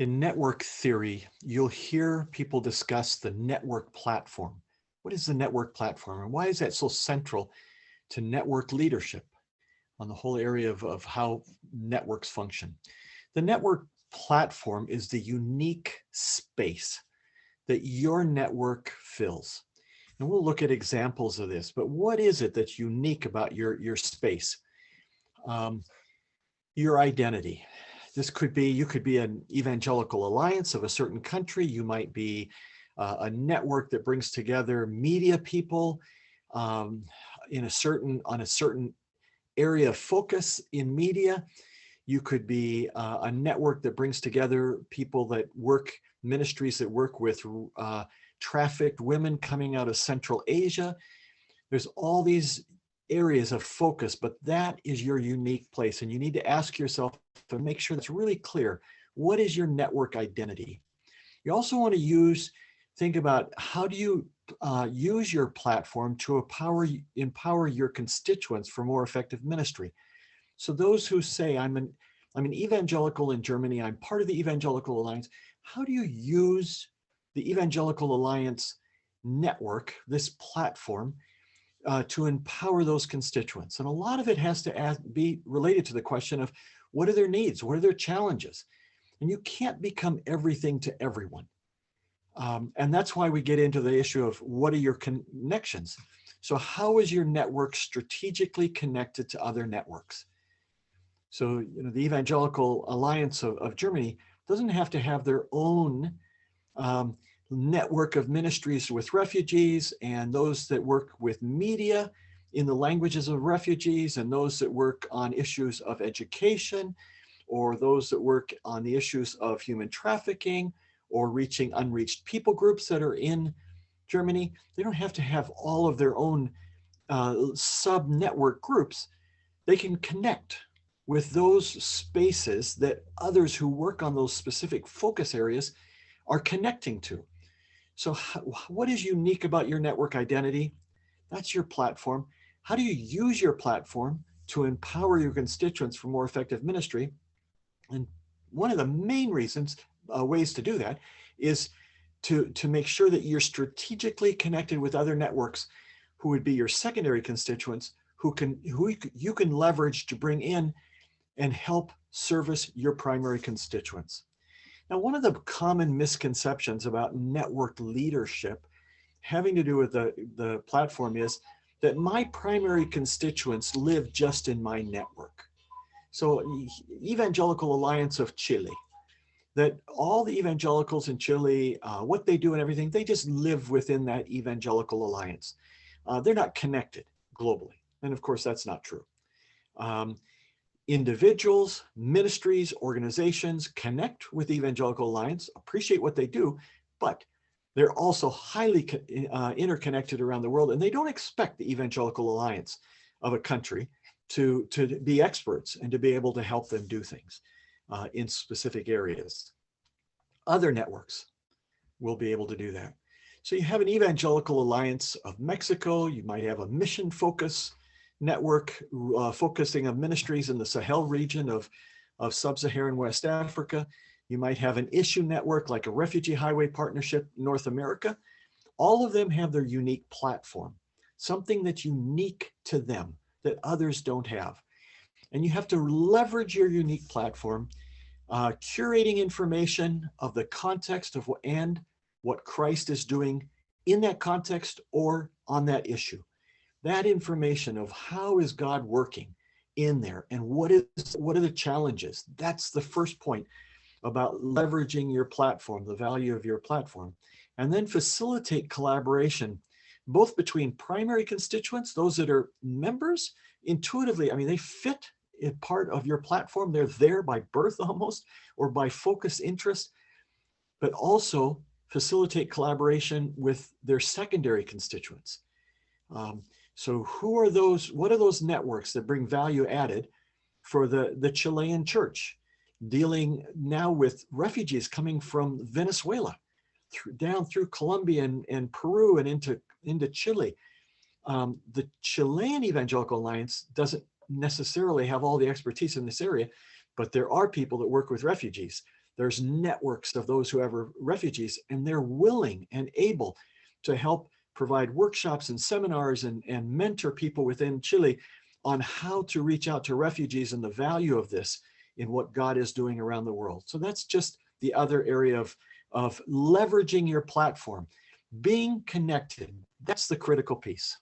In network theory, you'll hear people discuss the network platform. What is the network platform and why is that so central to network leadership on the whole area of how networks function? The network platform is the unique space that your network fills. And we'll look at examples of this, but what is it that's unique about your space? Um, your identity. This could be, you could be an evangelical alliance of a certain country. You might be a network that brings together media people um, on a certain area of focus in media. You could be a network that brings together people that work, ministries that work with trafficked women coming out of Central Asia. There's all these areas of focus, but that is your unique place. And you need to ask yourself to make sure that's really clear. What is your network identity? You also want to think about how do you use your platform to empower your constituents for more effective ministry. So those who say, I'm an evangelical in Germany, I'm part of the Evangelical Alliance, how do you use the Evangelical Alliance network, this platform, to empower those constituents? And a lot of it has to be related to the question of what are their needs? What are their challenges? And you can't become everything to everyone. And that's why we get into the issue of what are your connections? So how is your network strategically connected to other networks? So, the Evangelical Alliance of Germany doesn't have to have their own network of ministries with refugees and those that work with media in the languages of refugees and those that work on issues of education or those that work on the issues of human trafficking or reaching unreached people groups that are in Germany. They don't have to have all of their own sub-network groups. They can connect with those spaces that others who work on those specific focus areas are connecting to. So what is unique about your network identity? That's your platform. How do you use your platform to empower your constituents for more effective ministry? And one of the main reasons, ways to do that is to make sure that you're strategically connected with other networks who would be your secondary constituents who you can leverage to bring in and help service your primary constituents. Now, one of the common misconceptions about network leadership having to do with the platform is that my primary constituents live just in my network. So Evangelical Alliance of Chile, that all the evangelicals in Chile, what they do and everything, they just live within that Evangelical Alliance. They're not connected globally. And of course, that's not true. Individuals, ministries, organizations connect with the Evangelical Alliance, appreciate what they do, but they're also highly interconnected around the world, and they don't expect the Evangelical Alliance of a country to be experts and to be able to help them do things in specific areas. Other networks will be able to do that. So you have an Evangelical Alliance of Mexico, you might have a mission focus network focusing on ministries in the Sahel region of sub-Saharan West Africa. You might have an issue network like a Refugee Highway Partnership North America. All of them have their unique platform, something that's unique to them that others don't have. And you have to leverage your unique platform, curating information of the context of what Christ is doing in that context or on that issue. That information of how is God working in there and what are the challenges? That's the first point about leveraging your platform, the value of your platform. And then facilitate collaboration, both between primary constituents, those that are members, intuitively, I mean, they fit in part of your platform. They're there by birth almost, or by focus interest, but also facilitate collaboration with their secondary constituents. So who are those, what are those networks that bring value added for the Chilean church, dealing now with refugees coming from Venezuela, down through Colombia and Peru and into Chile. The Chilean Evangelical Alliance doesn't necessarily have all the expertise in this area, but there are people that work with refugees. There's networks of those who are refugees, and they're willing and able to help provide workshops and seminars and mentor people within Chile on how to reach out to refugees and the value of this in what God is doing around the world. So that's just the other area of leveraging your platform. Being connected, that's the critical piece.